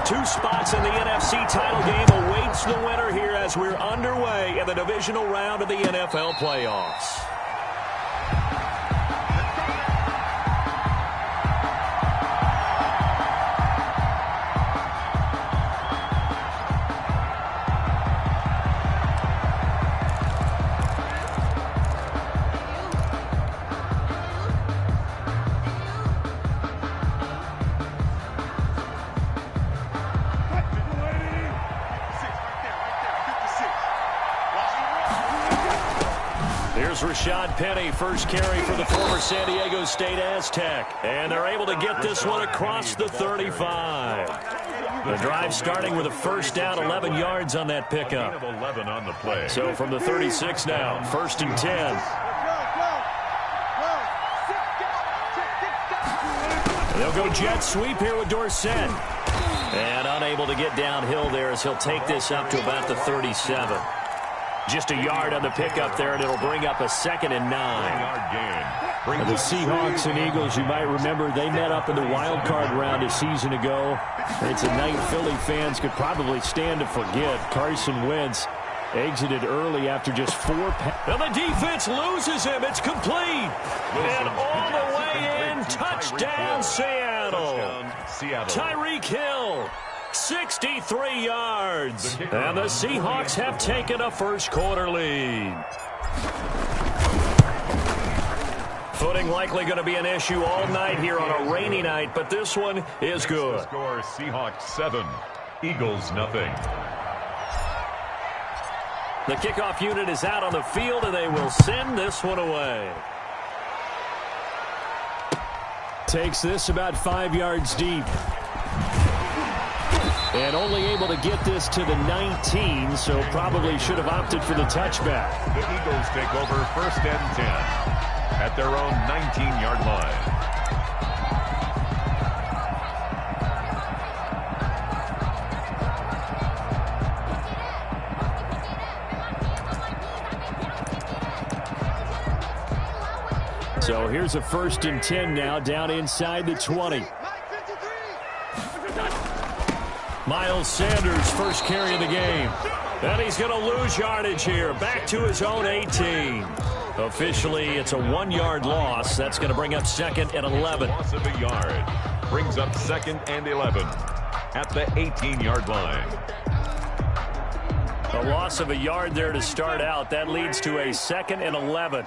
2 spots in the NFC title game awaits the winner here as we're underway in the divisional round of the NFL playoffs. Rashad Penny, first carry for the former San Diego State Aztec. And they're able to get this one across the 35. The drive starting with a first down, 11 yards on that pickup. 11 on the play. So from the 36 now, 1st and 10. They'll go jet sweep here with Dorsett. And unable to get downhill there as he'll take this up to about the 37. Just a yard on the pickup there, and it'll bring up a 2nd and 9. The Seahawks and Eagles, you might remember, they met up in the wild card round a season ago. It's a night Philly fans could probably stand to forget. Carson Wentz exited early after just 4 passes. And the defense loses him. It's complete. And all the way in, touchdown Seattle. Tyreek Hill. 63 yards. And the Seahawks have taken a first-quarter lead. Footing likely going to be an issue all night here on a rainy night, but this one is good. Score Seahawks 7, Eagles nothing. The kickoff unit is out on the field, and they will send this one away. Takes this about 5 yards deep. And only able to get this to the 19, so probably should have opted for the touchback. The Eagles take over 1st and 10 at their own 19-yard line. So here's a 1st and 10 now, down inside the 20. Miles Sanders, first carry of the game. And he's going to lose yardage here. Back to his own 18. Officially, it's a 1-yard loss. That's going to bring up 2nd and 11. Loss of a yard. Brings up 2nd and 11 at the 18-yard line. A loss of a yard there to start out. That leads to a 2nd and 11.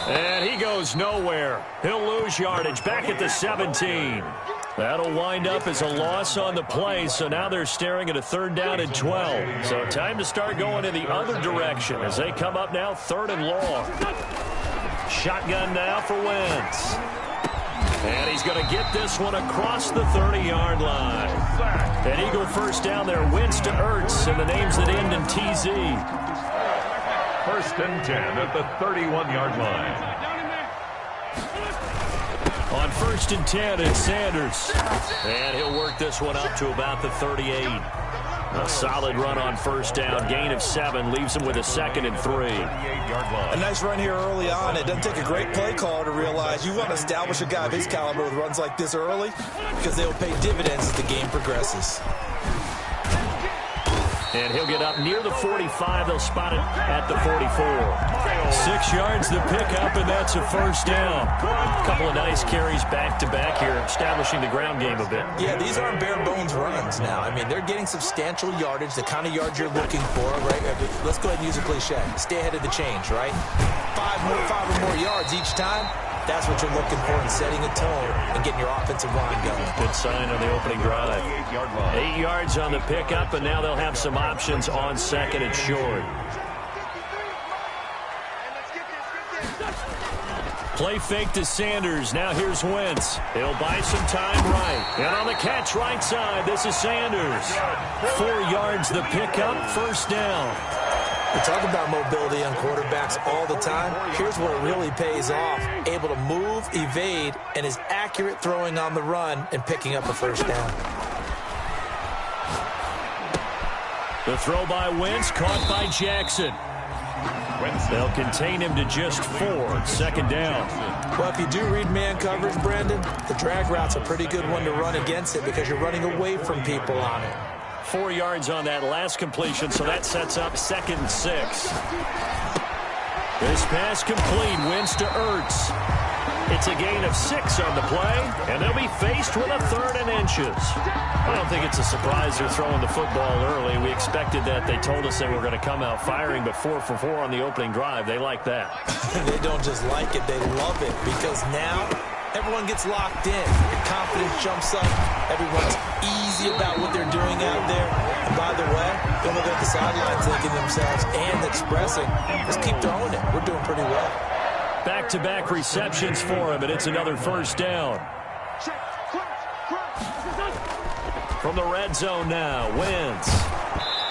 And he goes nowhere. He'll lose yardage back at the 17. That'll wind up as a loss on the play, so now they're staring at a 3rd down and 12. So time to start going in the other direction as they come up now 3rd and long. Shotgun now for Wentz. And he's going to get this one across the 30-yard line. An Eagle first down there. Wentz to Ertz, and the names that end in TZ. 1st and 10 at the 31-yard line. On 1st and 10, it's Sanders. And he'll work this one up to about the 38. A solid run on 1st down. Gain of 7 leaves him with a 2nd and 3. A nice run here early on. It doesn't take a great play caller to realize you want to establish a guy of his caliber with runs like this early because they will pay dividends as the game progresses. And he'll get up near the 45. They'll spot it at the 44. 6 yards the pickup, and that's a 1st down. A couple of nice carries back-to-back here, establishing the ground game a bit. Yeah, these aren't bare-bones runs now. I mean, they're getting substantial yardage, the kind of yards you're looking for, right? Let's go ahead and use a cliche. Stay ahead of the change, right? 5 or more yards each time. That's what you're looking for in setting a tone and getting your offensive line going. Good sign on the opening drive. 8 yards on the pickup, and now they'll have some options on 2nd and short. Play fake to Sanders. Now here's Wentz. He'll buy some time right. And on the catch right side, this is Sanders. 4 yards the pickup, 1st down. We talk about mobility on quarterbacks all the time. Here's where it really pays off. Able to move, evade, and is accurate throwing on the run and picking up a 1st down. The throw by Wentz, caught by Jackson. They'll contain him to just 4. Second down. Well, if you do read man coverage, Brandon, the drag route's a pretty good one to run against it because you're running away from people on it. 4 yards on that last completion, so that sets up 2nd and 6. This pass complete, wins to Ertz. It's a gain of 6 on the play, and they'll be faced with a 3rd and inches. I don't think it's a surprise they're throwing the football early. We expected that. They told us they were going to come out firing, but 4 for 4 on the opening drive. They like that. They don't just like it, they love it, because now everyone gets locked in. Your confidence jumps up. Everyone's easy about what they're doing out there. And by the way, they'll look at the sidelines thinking themselves and expressing, let's keep throwing it. We're doing pretty well. Back-to-back receptions for him, and it's another 1st down. From the red zone now, Wentz.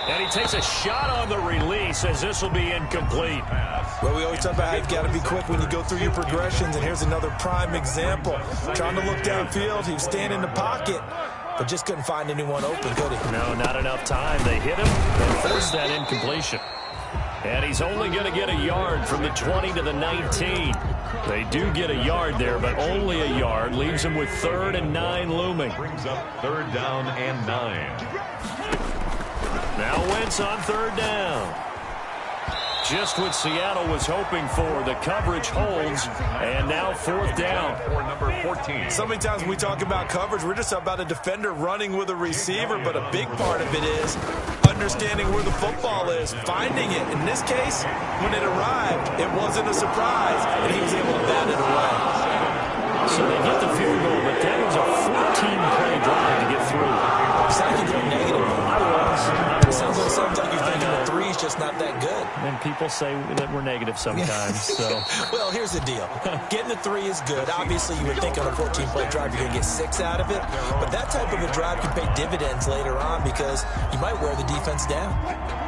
And he takes a shot on the release as this will be incomplete. Well, we always talk about how you've got to be quick when you go through your progressions, and here's another prime example. Trying to look downfield, he was standing in the pocket, but just couldn't find anyone open, could he? No, not enough time. They hit him and forced that incompletion. And he's only going to get a yard from the 20 to the 19. They do get a yard there, but only a yard. Leaves him with 3rd and 9 looming. Brings up 3rd down and 9. Now Wentz on 3rd down. Just what Seattle was hoping for. The coverage holds, and now 4th down. For number 14. So many times when we talk about coverage, we're just about a defender running with a receiver, but a big part of it is understanding where the football is, finding it. In this case, when it arrived, it wasn't a surprise, and he was able to bat it away. So they get the field goal, but that was a 14-play drive to get through. Sounds like you're negative. Sounds like you're thinking the 3's just not that good. And people say that we're negative sometimes. So, well, here's the deal. Getting the 3 is good. Obviously, you would think on a 14-play drive you're going to get 6 out of it. But that type of a drive can pay dividends later on because you might wear the defense down.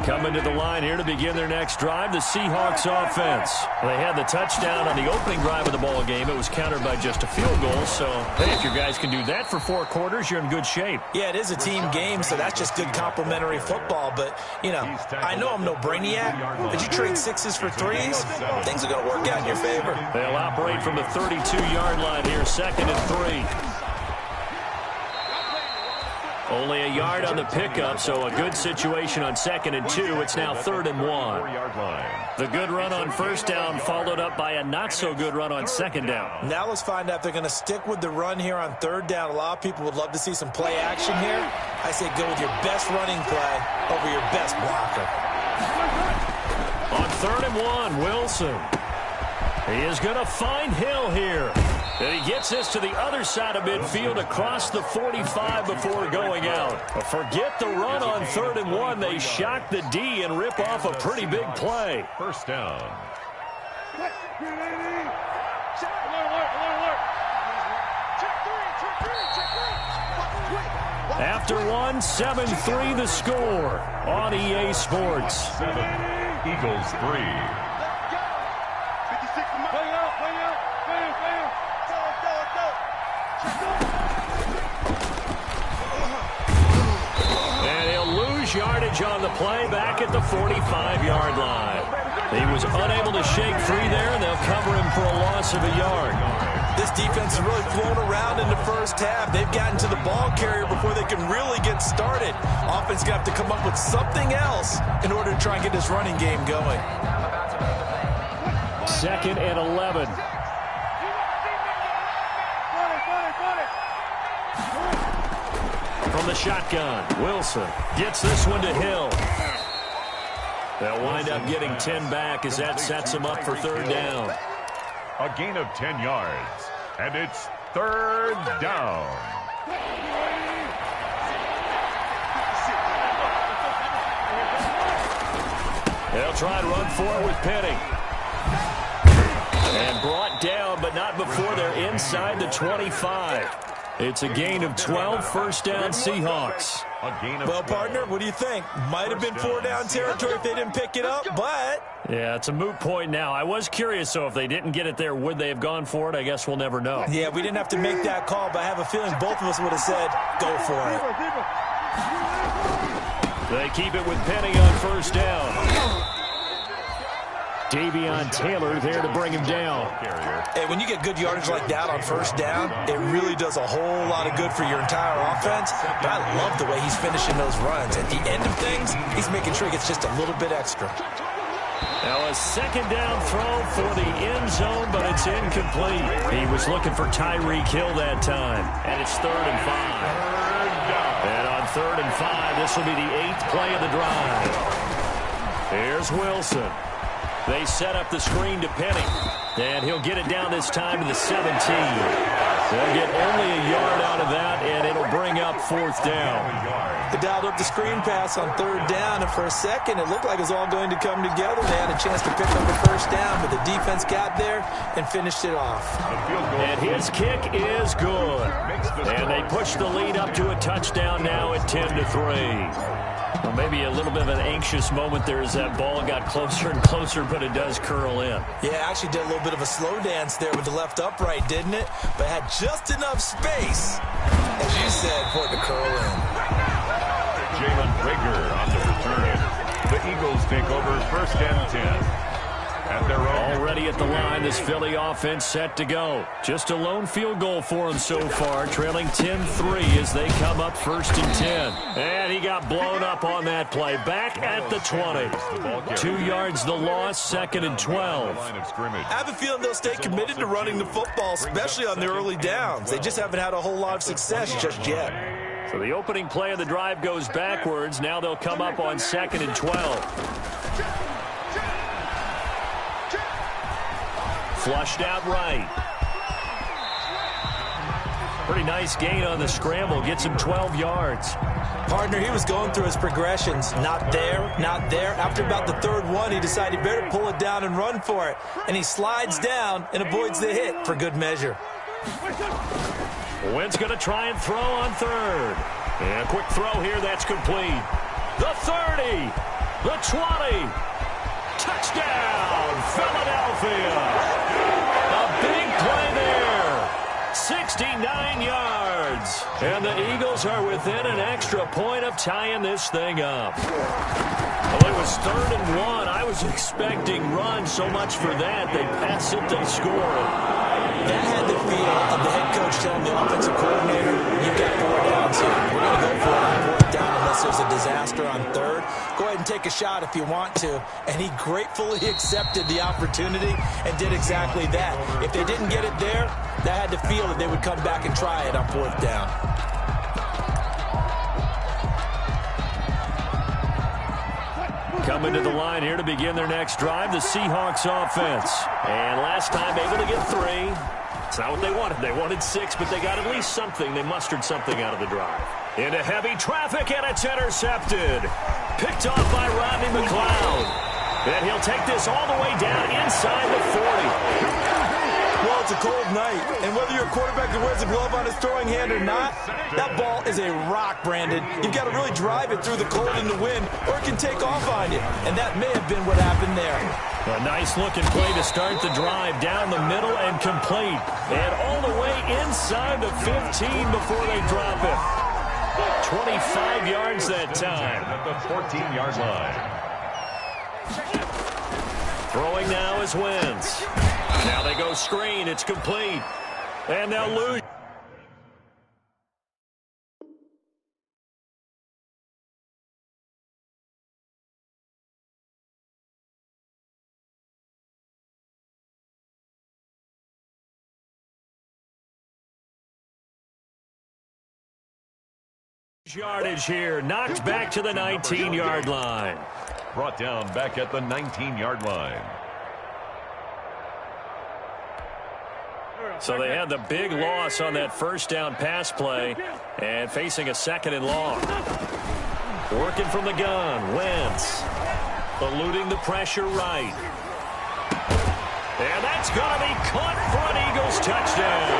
Coming to the line here to begin their next drive, the Seahawks offense. They had the touchdown on the opening drive of the ball game. It was countered by just a field goal. So, hey, if your guys can do that for 4 quarters, you're in good shape. Yeah, it is a team game, so that's just good complementary football. But, you know, I know I'm no brainiac, but you trade 6s for 3s, things are going to work out in your favor. They'll operate from the 32-yard line here, 2nd and 3. Only a yard on the pickup, so a good situation on 2nd and 2. It's now 3rd and 1. The good run on 1st down followed up by a not-so-good run on 2nd down. Now let's find out if they're going to stick with the run here on 3rd down. A lot of people would love to see some play action here. I say go with your best running play over your best blocker. On 3rd and 1, Wilson. He is going to find Hill here. And he gets this to the other side of midfield across the 45 before going out. But forget the run on 3rd and 1. They shock the D and rip off a pretty big play. 1st down. After 1, 7-3 the score on EA Sports. 7, Eagles 3. Yardage on the play back at the 45-yard line. He was unable to shake free there, and they'll cover him for a loss of a yard. This defense has really flown around in the first half. They've gotten to the ball carrier before they can really get started. Offense got to come up with something else in order to try and get this running game going. 2nd and 11. From the shotgun, Wilson gets this one to Hill. They'll wind up getting 10 back as that sets them up for 3rd down. A gain of 10 yards, and it's 3rd down. They'll try and run for it with Penny. And brought down, but not before they're inside the 25. It's a gain of 12, 1st down Seahawks. Well, partner, what do you think? Might have been 4 down territory if they didn't pick it up, but... Yeah, it's a moot point now. I was curious, so if they didn't get it there, would they have gone for it? I guess we'll never know. Yeah, we didn't have to make that call, but I have a feeling both of us would have said, go for it. They keep it with Penny on 1st down. Davion Taylor there to bring him down. Hey, when you get good yardage like that on first down, it really does a whole lot of good for your entire offense. But I love the way he's finishing those runs. At the end of things, he's making sure he gets just a little bit extra. Now a second down throw for the end zone, but it's incomplete. He was looking for Tyreek Hill that time. And it's 3rd and 5. And on 3rd and 5, this will be the 8th play of the drive. Here's Wilson. They set up the screen to Penny. And he'll get it down this time to the 17. They'll get only a yard out of that, and it'll bring up 4th down. They dialed up the screen pass on 3rd down, and for a second it looked like it was all going to come together. They had a chance to pick up the first down, but the defense got there and finished it off. And his kick is good. And they push the lead up to a touchdown now at 10-3. Well, maybe a little bit of an anxious moment there as that ball got closer and closer, but it does curl in. Yeah, actually did a little bit of a slow dance there with the left upright, didn't it? But had just enough space, as you said, for it to curl in. Jalen Rager on the return. The Eagles take over 1st and 10. At their own. Already at the line, this Philly offense set to go. Just a lone field goal for them so far, trailing 10-3 as they come up 1st and 10. And he got blown up on that play. Back at the 20. 2 yards the loss, 2nd and 12. I have a feeling they'll stay committed to running the football, especially on their early downs. They just haven't had a whole lot of success just yet. So the opening play of the drive goes backwards. Now they'll come up on 2nd and 12. Flushed out right. Pretty nice gain on the scramble. Gets him 12 yards. Partner, he was going through his progressions. Not there, not there. After about the 3rd one, he decided he better pull it down and run for it. And he slides down and avoids the hit for good measure. Wentz going to try and throw on 3rd. And a quick throw here, that's complete. The 30, the 20. Touchdown, Philadelphia. A big play there. 69 yards. And the Eagles are within an extra point of tying this thing up. Well, it was 3rd and 1. I was expecting run. So much for that. They pass it, they score. That had the feel of the head coach telling the offensive coordinator, you've got 4 downs here. We're going to go for it on 4th down unless there's a disaster on 3rd. Go ahead and take a shot if you want to. And he gratefully accepted the opportunity and did exactly that. If they didn't get it there, that had the feel that they would come back and try it on 4th down. Coming to the line here to begin their next drive, the Seahawks offense. And last time able to get 3. It's not what they wanted. They wanted 6, but they got at least something. They mustered something out of the drive. Into heavy traffic, and it's intercepted. Picked off by Rodney McLeod. And he'll take this all the way down inside the 40. Well, it's a cold night, and whether you're a quarterback that wears a glove on his throwing hand or not, that ball is a rock, Brandon. You've got to really drive it through the cold and the wind, or it can take off on you, and that may have been what happened there. A nice-looking play to start the drive, down the middle and complete. And all the way inside the 15 before they drop it. 25 yards that time. At the 14-yard line. Throwing now is Wentz. Now they go screen. It's complete. And they'll lose. Yardage here. Knocked back to the 19-yard line. Brought down back at the 19-yard line. So they had the big loss on that first down pass play and facing a 2nd and long. Working from the gun, Wentz eluding the pressure right. And that's going to be caught for an Eagles touchdown.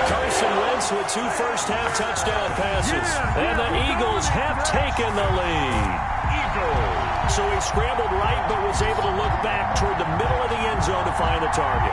Carson Wentz with 2 first-half touchdown passes. And the Eagles have taken the lead. So he scrambled right, but was able to look back toward the middle of the end zone to find the target.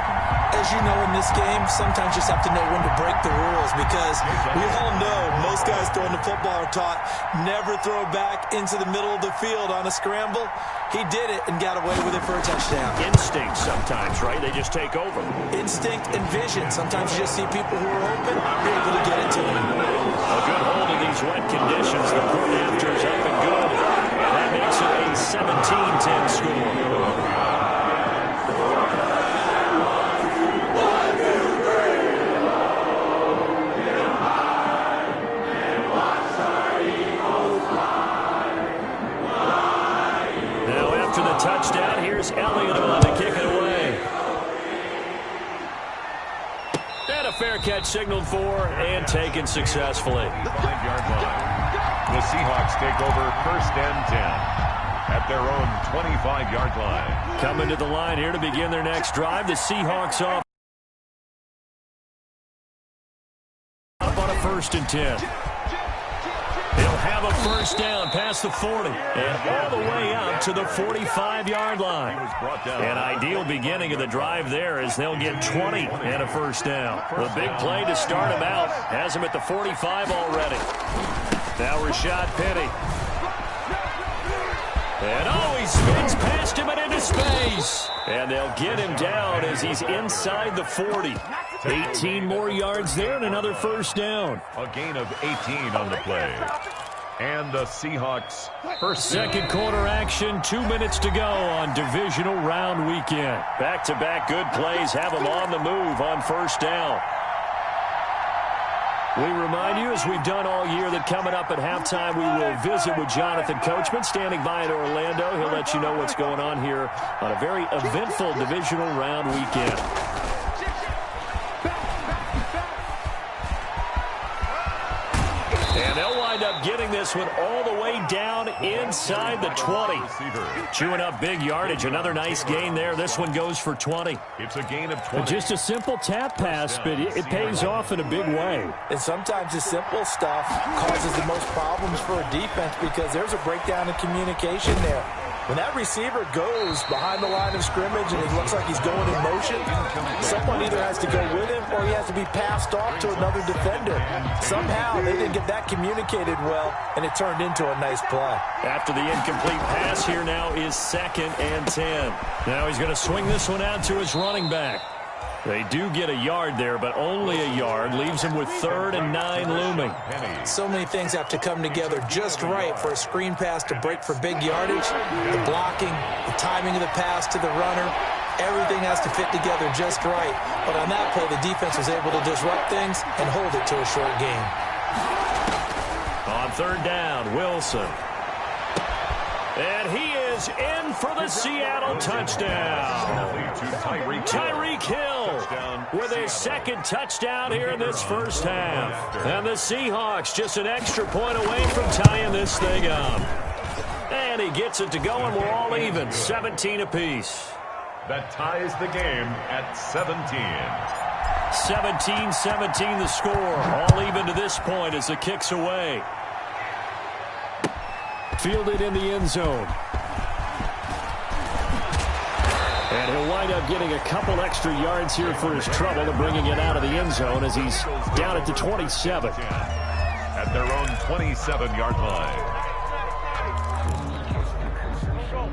As you know, in this game, sometimes you just have to know when to break the rules, because we all know most guys throwing the football are taught never throw back into the middle of the field on a scramble. He did it and got away with it for a touchdown. Instinct sometimes, right? They just take over. Instinct and vision. Sometimes you just see people who are open, you're able to get it to them. A good hold of these wet conditions. The point after is up and good. And that makes it a 17-10 score. Touchdown. Here's Elliott on to kick it away. And a fair catch signaled for and taken successfully. 5-yard line. The Seahawks take over 1st and 10 at their own 25-yard line. Coming to the line here to begin their next drive. The Seahawks off up on a 1st and 10. He'll have a first down past the 40 and all the way up to the 45-yard line. An ideal beginning of the drive there as they'll get 20 and a first down. The big play to start him out has him at the 45 already. Now Rashad Penny. And he spins past him and into space. And they'll get him down as he's inside the 40. 18 more yards there and another first down. A gain of 18 on the play. And the Seahawks first. Second quarter action, 2 minutes to go on divisional round weekend. Back-to-back good plays have them on the move on first down. We remind you, as we've done all year, that coming up at halftime, we will visit with Jonathan Coachman, standing by in Orlando. He'll let you know what's going on here on a very eventful divisional round weekend. And they'll wind up getting this one all the way down inside the 20. Chewing up big yardage. Another nice gain there. This one goes for 20. It's a gain of 20. Just a simple tap pass, but it pays off in a big way. And sometimes the simple stuff causes the most problems for a defense because there's a breakdown in communication there. When that receiver goes behind the line of scrimmage and it looks like he's going in motion, someone either has to go with him or he has to be passed off to another defender. Somehow they didn't get that communicated well, and it turned into a nice play. After the incomplete pass, here now is 2nd and 10. Now he's going to swing this one out to his running back. They do get a yard there, but only a yard. Leaves him with 3rd and 9 looming. So many things have to come together just right for a screen pass to break for big yardage. The blocking, the timing of the pass to the runner, everything has to fit together just right. But on that play, the defense was able to disrupt things and hold it to a short gain. On 3rd down, Wilson. And he is in for the Seattle touchdown. Tyreek Hill with his 2nd touchdown here in this first half. And the Seahawks just an extra point away from tying this thing up. And he gets it to go, and we're all even, 17 apiece. That ties the game at 17. 17-17 the score. All even to this point as the kick's away. Fielded in the end zone. And he'll wind up getting a couple extra yards here for his trouble and bringing it out of the end zone as he's down at the 27. At their own 27-yard line.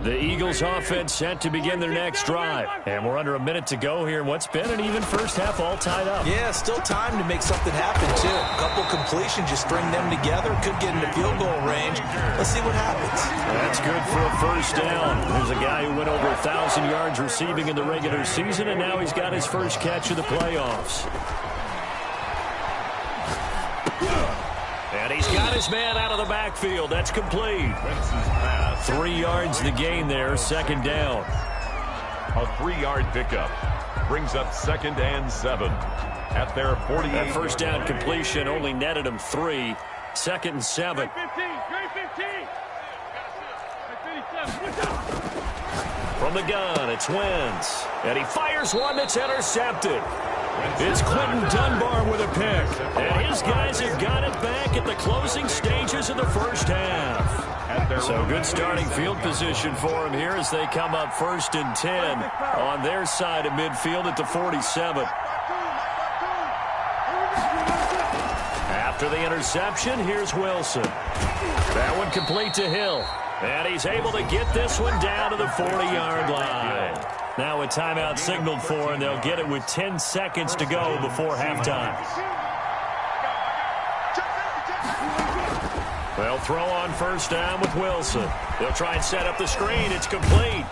The Eagles offense set to begin their next drive. And we're under a minute to go here in what's been an even first half, all tied up. Yeah, still time to make something happen, too. A couple completions, just string them together. Could get into field goal range. Let's see what happens. That's good for a first down. There's a guy who went over 1,000 yards receiving in the regular season, and now he's got his first catch of the playoffs. And he's got his man out of the backfield. That's complete. 3 yards the gain there, 2nd down. A 3-yard pickup brings up 2nd and 7 at their 48. That first down completion only netted him 3. 2nd and 7. From the gun, it's Wentz. And he fires one that's intercepted. It's Quentin Dunbar with a pick. And his guys have got it back at the closing stages of the first half. At So good starting field position for him here as they come up 1st and 10 on their side of midfield at the 47. After the interception, here's Wilson. That one complete to Hill. And he's able to get this one down to the 40-yard line. Now a timeout signaled for, and they'll get it with 10 seconds to go before halftime. They'll throw on 1st down with Wilson. They'll try and set up the screen. It's complete.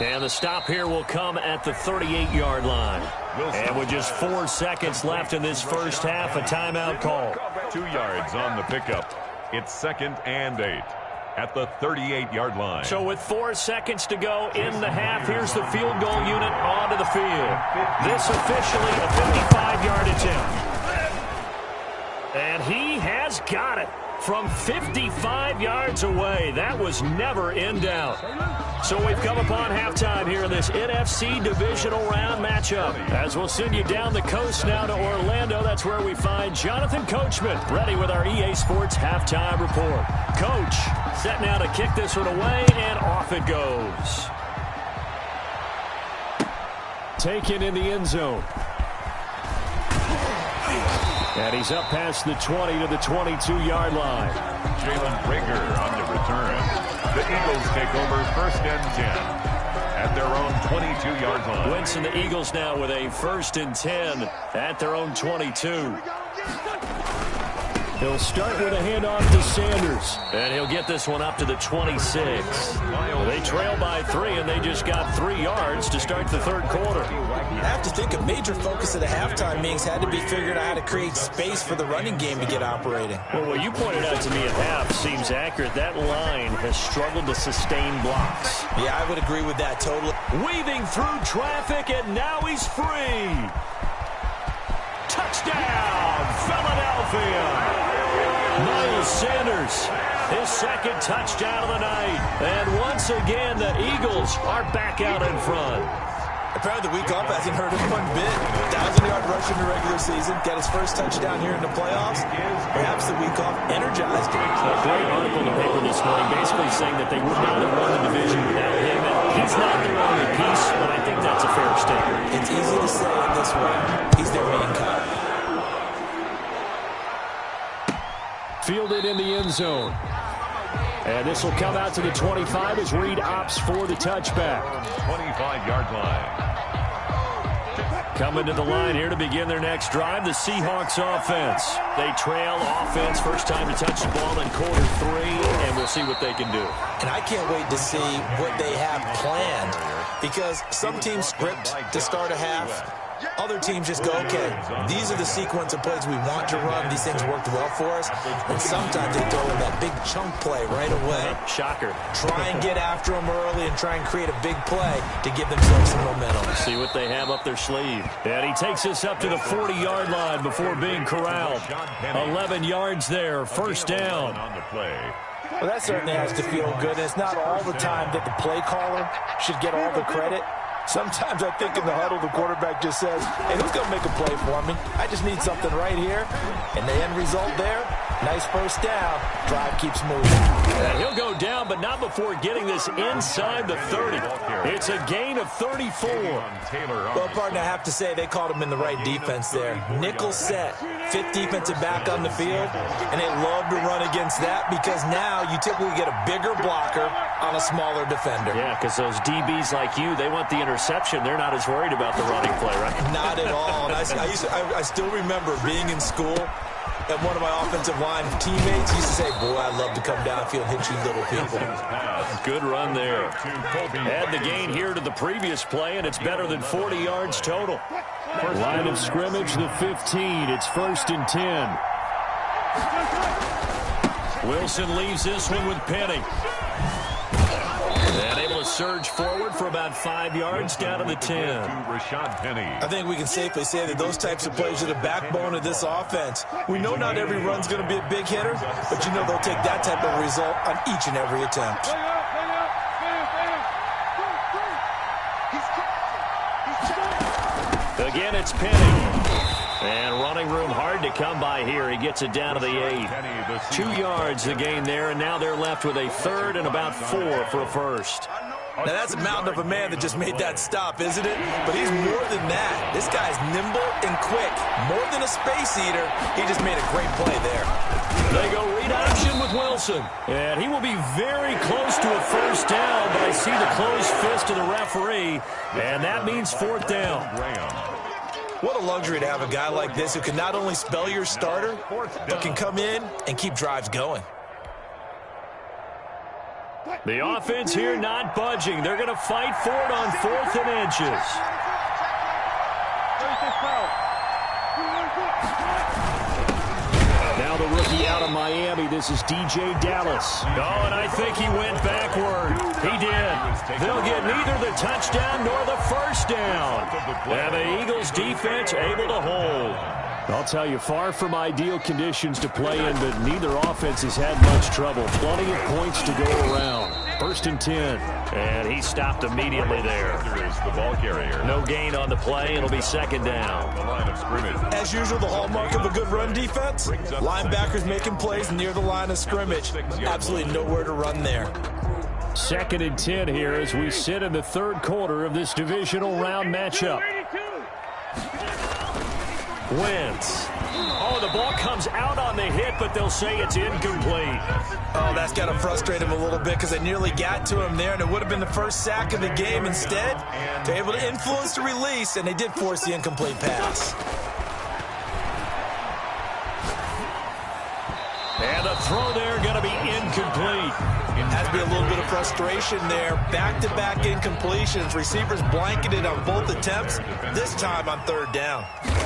And the stop here will come at the 38-yard line. And with just 4 seconds left in this first half, a timeout call. 2 yards on the pickup. It's 2nd and 8 at the 38-yard line. So with 4 seconds to go in the half, here's the field goal unit onto the field. This officially a 55-yard attempt. And he has got it from 55 yards away. That was never in doubt. So we've come upon halftime here in this NFC divisional round matchup. As we'll send you down the coast now to Orlando, that's where we find Jonathan Coachman, ready with our EA Sports halftime report. Coach, set now to kick this one away, and off it goes. Taken in the end zone. And he's up past the 20 to the 22-yard line. Jalen Reagor on the return. The Eagles take over 1st and 10 at their own 22-yard line. Wentz and the Eagles now with a 1st and 10 at their own 22. He'll start with a handoff to Sanders. And he'll get this one up to the 26. They trail by 3, and they just got 3 yards to start the third quarter. I have to think a major focus of the halftime meetings had to be figuring out how to create space for the running game to get operating. Well, what you pointed out to me at half seems accurate. That line has struggled to sustain blocks. Yeah, I would agree with that totally. Weaving through traffic, and now he's free. Touchdown, Philadelphia. Miles Sanders, his 2nd touchdown of the night. And once again, the Eagles are back out in front. Apparently the week off hasn't hurt him one bit. 1,000-yard rush in the regular season. Got his first touchdown here in the playoffs. Perhaps the week off energized him. A great article in the paper this morning basically saying that they would not have won the division without him. And he's not their only piece, but I think that's a fair statement. It's easy to say it this way. He's their main guy. Fielded in the end zone. And this will come out to the 25 as Reed opts for the touchback. 25-yard line. Coming to the line here to begin their next drive, the Seahawks offense. They trail offense, first time to touch the ball in quarter 3, and we'll see what they can do. And I can't wait to see what they have planned, because some teams script to start a half. Other teams just go, okay, these are the sequence of plays we want to run. These things worked well for us. And sometimes they throw in that big chunk play right away. Shocker. Try and get after them early and try and create a big play to give themselves some momentum. See what they have up their sleeve. And he takes this up to the 40-yard line before being corralled. 11 yards there, 1st down. On the play. Well, that certainly has to feel good. And it's not all the time that the play caller should get all the credit. Sometimes I think in the huddle, the quarterback just says, hey, who's going to make a play for me? I just need something right here. And the end result there, nice first down. Drive keeps moving. And he'll go down, but not before getting this inside the 30. It's a gain of 34. Well, partner, I have to say they called him in the right defense there. Nickel set, 5th defensive back on the field, and they love to run against that because now you typically get a bigger blocker on a smaller defender. Yeah, because those DBs like you, they want the interception. They're not as worried about the running play, right? Not at all. And I still remember being in school, and one of my offensive line teammates used to say, boy, I'd love to come downfield and hit you little people. Good run there. Add the gain here to the previous play, and it's better than 40 yards total. Line of scrimmage, the 15. It's 1st and 10. Wilson leaves this one with Penny. And able to surge forward for about 5 yards down to the 10. Rashad Penny. I think we can safely say that those types of plays are the backbone of this offense. We know not every run's going to be a big hitter, but you know they'll take that type of result on each and every attempt. Again, it's Penny. And running running room hard to come by here. He gets it down to the 8. 2 yards the gain there, and now they're left with a third and about 4 for a first. Now, that's a mountain of a man that just made that stop, isn't it? But he's more than that. This guy's nimble and quick. More than a space eater, he just made a great play there. They go read option with Wilson. And he will be very close to a first down, but I see the closed fist of the referee, and that means 4th down. What a luxury to have a guy like this who can not only spell your starter, but can come in and keep drives going. The offense here not budging. They're going to fight for it on 4th and inches. Now the rookie out of Miami. This is DJ Dallas. Oh, and I think he went backward. He did. They'll get neither the touchdown nor the first down. And the Eagles defense able to hold. I'll tell you, far from ideal conditions to play in, but neither offense has had much trouble. Plenty of points to go around. 1st and 10. And he stopped immediately there. Is the ball carrier. No gain on the play. It'll be 2nd down. The line of scrimmage. As usual, the hallmark of a good run defense, linebackers making plays near the line of scrimmage. Absolutely nowhere to run there. 2nd and 10 here as we sit in the 3rd quarter of this divisional round matchup. Wentz. Oh, the ball comes out on the hit, but they'll say it's incomplete. Oh, that's got to frustrate him a little bit because they nearly got to him there, and it would have been the first sack of the game. Instead, they're able to influence the release, and they did force the incomplete pass. And the throw there going to be incomplete. Has to be a little bit of frustration there. Back-to-back incompletions. Receivers blanketed on both attempts, this time on 3rd down.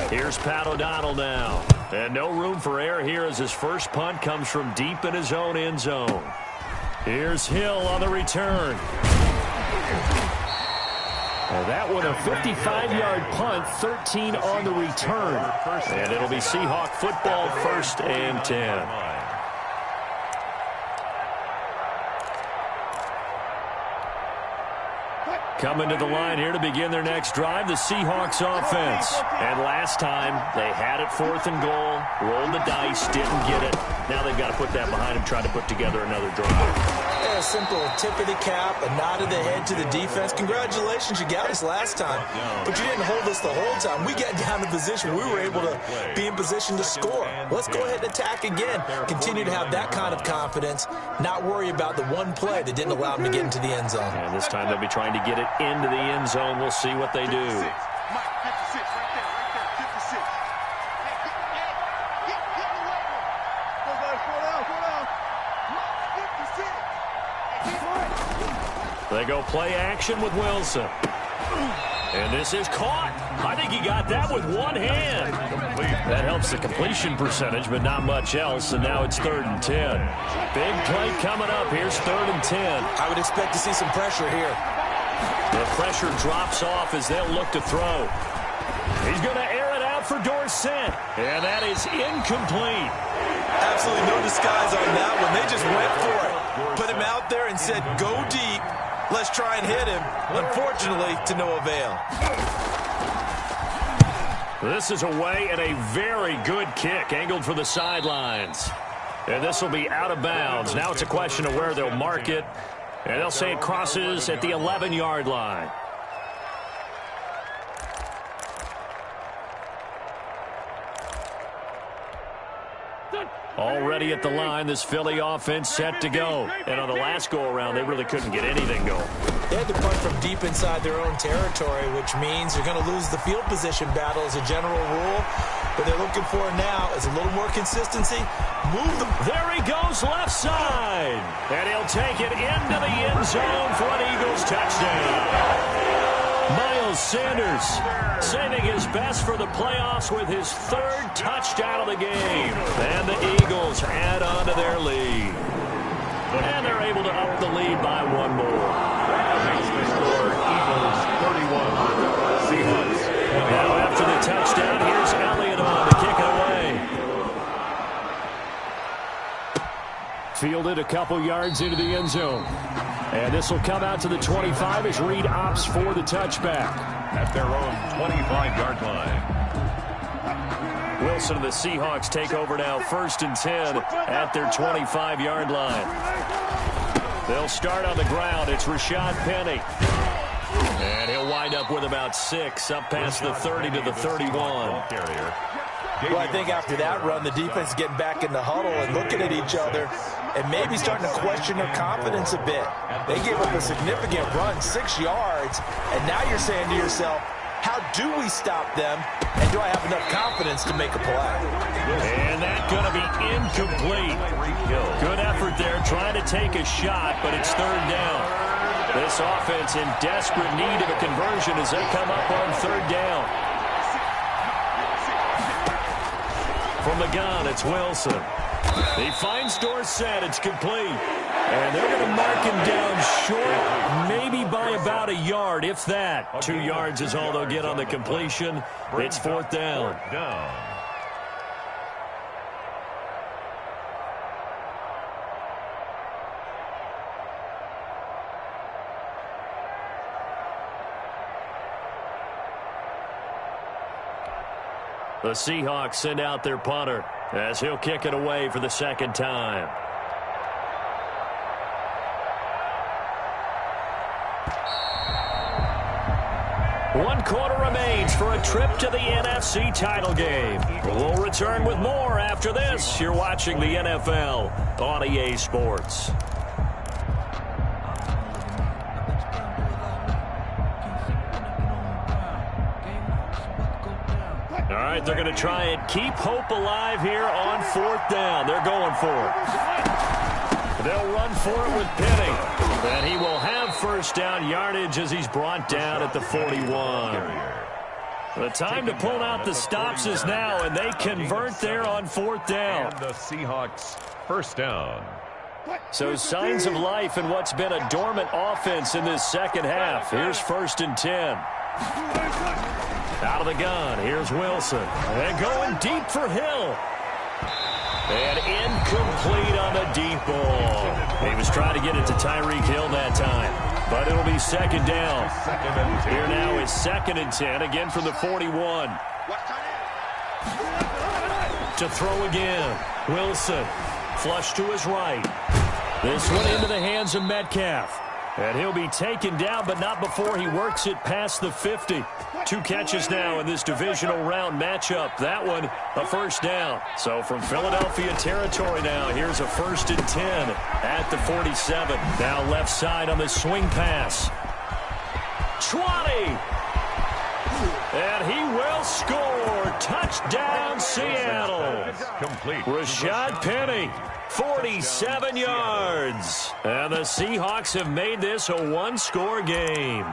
Here's Pat O'Donnell now. And no room for error here as his first punt comes from deep in his own end zone. Here's Hill on the return. Well, that one a 55-yard punt, 13 on the return. And it'll be Seahawk football, 1st and 10. Coming to the line here to begin their next drive, the Seahawks offense. And last time, they had it 4th and goal, rolled the dice, didn't get it. Now they've got to put that behind them, try to put together another drive. A simple tip of the cap, a nod of the head to the defense. Congratulations, you got us last time, but you didn't hold us the whole time. We got down in position. We were able to be in position to score. Let's go ahead and attack again. Continue to have that kind of confidence, not worry about the one play that didn't allow them to get into the end zone. And this time they'll be trying to get it into the end zone. We'll see what they do. They go play action with Wilson. And this is caught. I think he got that with one hand. That helps the completion percentage, but not much else. And now it's 3rd and 10. Big play coming up. Here's 3rd and 10. I would expect to see some pressure here. The pressure drops off as they'll look to throw. He's going to air it out for Dorsett. And that is incomplete. Absolutely no disguise on that one. They just went for it. Put him out there and said, go deep. Let's try and hit him. Unfortunately, to no avail. This is away and a very good kick angled for the sidelines. And this will be out of bounds. Now it's a question of where they'll mark it. And they'll say it crosses at the 11-yard line. Already at the line, this Philly offense set to go. And on the last go-around, they really couldn't get anything going. They had to punt from deep inside their own territory, which means you're going to lose the field position battle as a general rule. What they're looking for now is a little more consistency. Move them. There he goes, left side. And he'll take it into the end zone for an Eagles touchdown. Miles Sanders saving his best for the playoffs with his 3rd touchdown of the game. And the Eagles add on to their lead. And they're able to up the lead by one more. Makes the score Eagles 31, Seahawks 20. Now after the touchdown, here's Elliott on to kick it away. Fielded a couple yards into the end zone. And this will come out to the 25 as Reed opts for the touchback. At their own 25-yard line. Wilson and the Seahawks take over now, 1st and 10 at their 25-yard line. They'll start on the ground. It's Rashad Penny. And he'll wind up with about 6, up past the 30 to the 31. Well, I think after that run, the defense is getting back in the huddle and looking at each other and maybe starting to question their confidence a bit. They gave up a significant run, 6 yards, and now you're saying to yourself, how do we stop them, and do I have enough confidence to make a play? And that's going to be incomplete. Good effort there, trying to take a shot, but it's 3rd down. This offense in desperate need of a conversion as they come up on 3rd down. From the gun, it's Wilson. He finds Dorsett. It's complete. And they're going to mark him down short, maybe by about a yard, if that. 2 yards is all they'll get on the completion. It's 4th down. The Seahawks send out their punter as he'll kick it away for the 2nd time. One quarter remains for a trip to the NFC title game. We'll return with more after this. You're watching the NFL on EA Sports. All right, they're going to try and keep hope alive here on 4th down. They're going for it. They'll run for it with Penny. And he will have 1st down yardage as he's brought down at the 41. The time to pull out the stops is now, and they convert there on 4th down. And the Seahawks 1st down. So signs of life in what's been a dormant offense in this 2nd half. Here's 1st and 10. Out of the gun, here's Wilson. And going deep for Hill. And incomplete on the deep ball. He was trying to get it to Tyreek Hill that time. But it'll be 2nd down. Here now is 2nd and 10, again from the 41. To throw again. Wilson, flush to his right. This one into the hands of Metcalf. And he'll be taken down, but not before he works it past the 50. 2 catches now in this divisional round matchup. That one, a 1st down. So from Philadelphia territory now, here's a 1st and 10 at the 47. Now left side on the swing pass. 20. And he will score. Touchdown, Seattle. Complete. Rashad Penny. 47 yards. And the Seahawks have made this a 1-score game.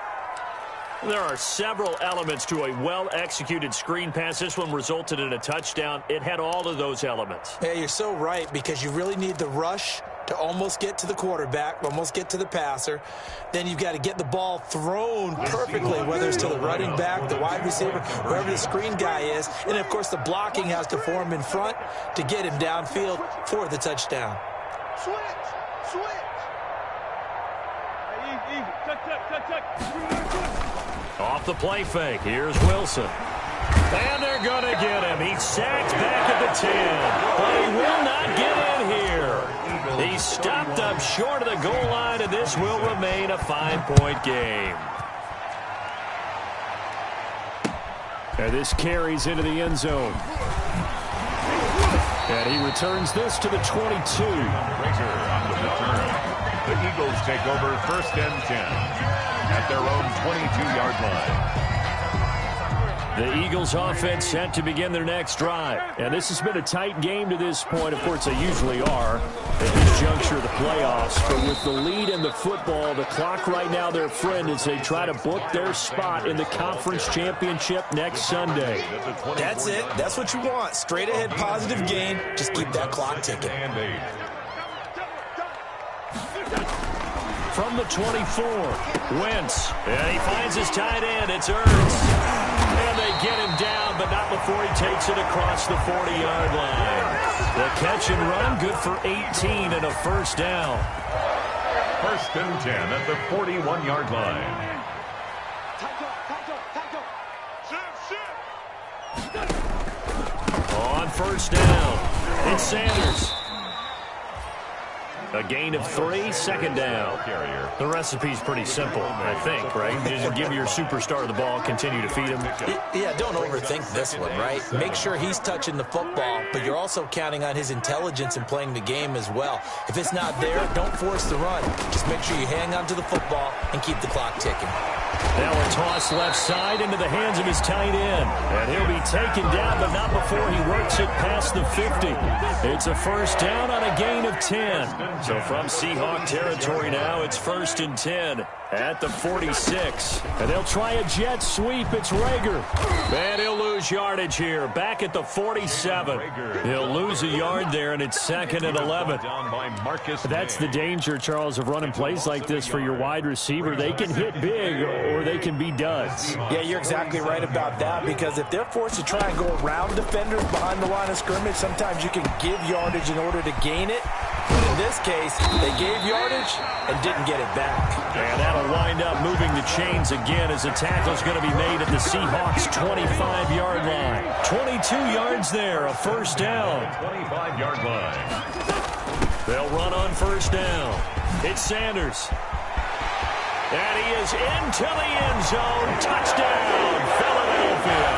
There are several elements to a well-executed screen pass. This one resulted in a touchdown. It had all of those elements. Yeah, you're so right, because you really need the rush to almost get to the quarterback, almost get to the passer. Then you've got to get the ball thrown perfectly, whether it's to the running back, the wide receiver, wherever the screen guy is. And, of course, the blocking has to form in front to get him downfield for the touchdown. Switch. Off the play fake, here's Wilson. And they're going to get him. He's sacked back at the 10, but he will not get in here. He's stopped up short of the goal line, and this will remain a 5-point game. And this carries into the end zone. And he returns this to the 22. Rager on the return. The Eagles take over 1st and 10 at their own 22-yard line. The Eagles offense set to begin their next drive. And this has been a tight game to this point. Of course, they usually are at this juncture of the playoffs. But with the lead in the football, the clock right now, their friend, as they try to book their spot in the conference championship next Sunday. That's it. That's what you want. Straight ahead positive game. Just keep that clock ticking. From the 24, Wentz. And he finds his tight end. It's Ertz. And they get him down, but not before he takes it across the 40-yard line. The catch and run, good for 18 and a 1st down. 1st and 10 at the 41-yard line. on first down. It's Sanders. A gain of 3, second down. The recipe's pretty simple, I think, right? Just give your superstar the ball, continue to feed him. Yeah, don't overthink this one, right? Make sure he's touching the football, but you're also counting on his intelligence in playing the game as well. If it's not there, don't force the run. Just make sure you hang on to the football and keep the clock ticking. Now a toss left side into the hands of his tight end. And he'll be taken down, but not before he works it past the 50. It's a first down on a gain of 10. So from Seahawk territory now, it's 1st and 10 at the 46. And they'll try a jet sweep. It's Reagor. And he'll lose yardage here. Back at the 47. He'll lose a yard there, and it's 2nd and 11. That's the danger, Charles, of running plays like this for your wide receiver. They can hit big or they can be duds. Yeah, you're exactly right about that, because if they're forced to try and go around defenders behind the line of scrimmage, sometimes you can give yardage in order to gain it. But in this case, they gave yardage and didn't get it back. And that'll wind up moving the chains again as the tackle's going to be made at the Seahawks' 25-yard line. 22 yards there, a first down. 25-yard line. They'll run on first down. It's Sanders. And he is into the end zone. Touchdown, Philadelphia.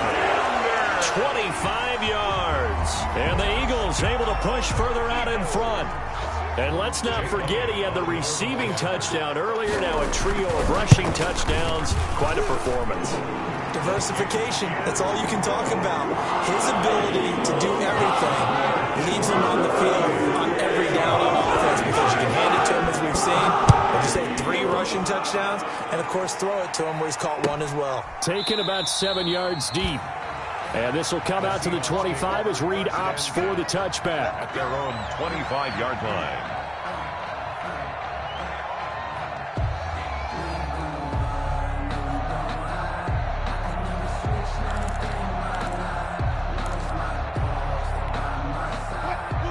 25 yards. And the Eagles able to push further out in front. And let's not forget he had the receiving touchdown earlier. Now a trio of rushing touchdowns. Quite a performance. Diversification, that's all you can talk about. His ability to do everything leaves him on the field on every down on offense, because you can hand it to him, as we've seen. Like you say, 3 rushing touchdowns, and of course throw it to him where he's caught 1 as well. Taken about 7 yards deep. And this will come out to the 25 as Reed opts for the touchback. At their own 25-yard line.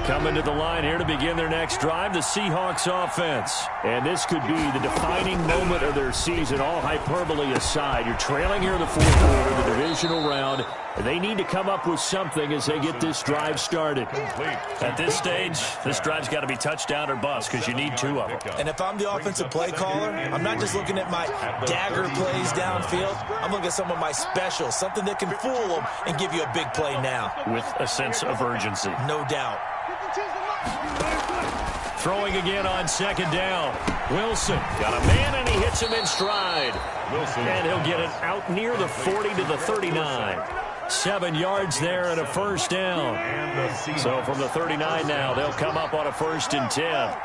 Coming to the line here to begin their next drive, the Seahawks offense. And this could be the defining moment of their season, all hyperbole aside. You're trailing here in the 4th quarter, the divisional round, and they need to come up with something as they get this drive started. At this stage, this drive's got to be touchdown or bust, because you need 2 of them. And if I'm the offensive play caller, I'm not just looking at my dagger plays downfield. I'm looking at some of my specials, something that can fool them and give you a big play now. With a sense of urgency. No doubt. Throwing again on 2nd down. Wilson got a man, and he hits him in stride. Wilson. And he'll get it out near the 40 to the 39. 7 yards there and a first down. So from the 39 now, they'll come up on a 1st and 10.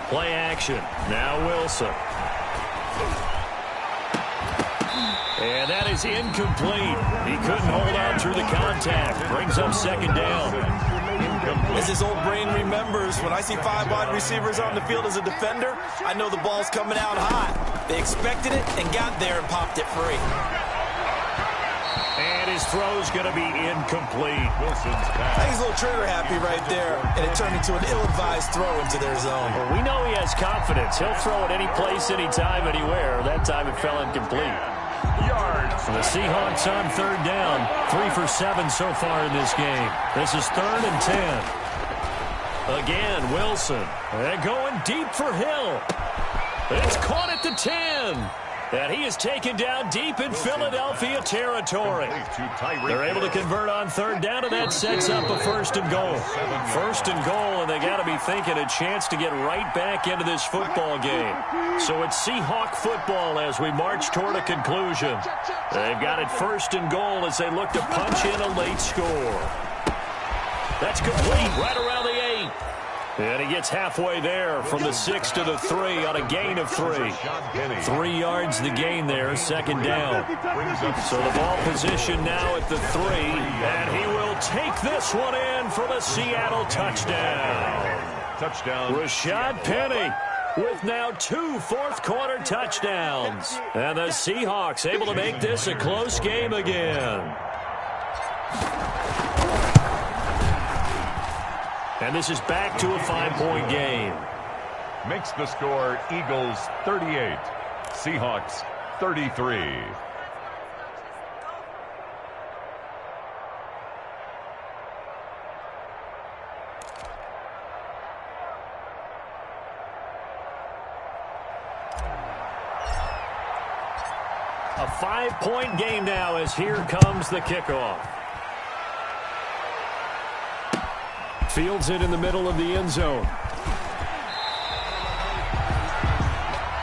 Play action. Now Wilson. And that is incomplete. He couldn't hold on through the contact. Brings up 2nd down. As his old brain remembers, when I see 5 wide receivers on the field as a defender, I know the ball's coming out hot. They expected it and got there and popped it free. And his throw's going to be incomplete. Wilson's pass. I think he's a little trigger happy right there, and it turned into an ill-advised throw into their zone. Well, we know he has confidence. He'll throw it any place, anytime, anywhere. That time it fell incomplete. Yards. The Seahawks on 3rd down. 3 for 7 so far in this game. This is 3rd and 10. Again, Wilson. And going deep for Hill. It's caught at the 10. And he is taken down deep in Philadelphia territory. They're able to convert on 3rd down, and that sets up a 1st and goal. 1st and goal, and they got to be thinking a chance to get right back into this football game. So it's Seahawk football as we march toward a conclusion. They've got it 1st and goal as they look to punch in a late score. That's complete right around the 8. And he gets halfway there from the 6 to the 3 on a gain of 3. 3 yards the gain there, 2nd down. So the ball position now at the 3, and he will take this one in for the Seattle touchdown. Touchdown. Rashad Penny with now 2 fourth-quarter touchdowns. And the Seahawks able to make this a close game again. And this is back to a 5-point game. Makes the score Eagles 38, Seahawks 33. A 5-point game now as here comes the kickoff. Fields it in the middle of the end zone.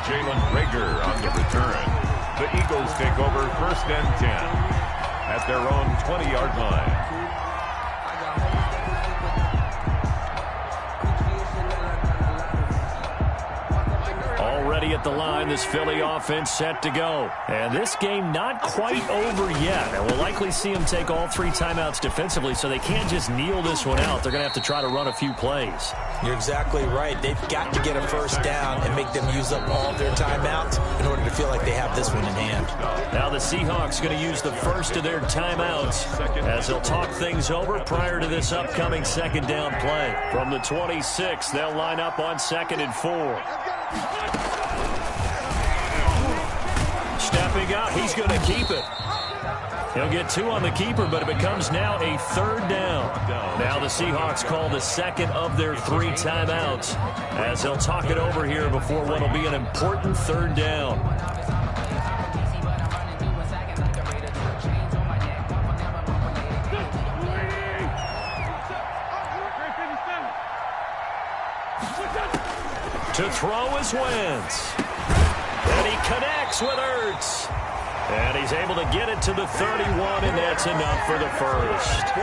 Jalen Reagor on the return. The Eagles take over 1st and 10 at their own 20-yard line. Already at the line, this Philly offense set to go. And this game not quite over yet. And we'll likely see them take all 3 timeouts defensively, so they can't just kneel this one out. They're going to have to try to run a few plays. You're exactly right. They've got to get a first down and make them use up all their timeouts in order to feel like they have this one in hand. Now the Seahawks going to use the first of their timeouts as they'll talk things over prior to this upcoming 2nd down play. From the 26, they'll line up on 2nd and 4. Stepping out, he's going to keep it. He'll get 2 on the keeper, but it becomes now a 3rd down. Now the Seahawks call the 2nd of their 3 timeouts as they'll talk it over here before what will be an important 3rd down. To throw is Wentz. And he connects with Ertz. And he's able to get it to the 31, and that's enough for the first.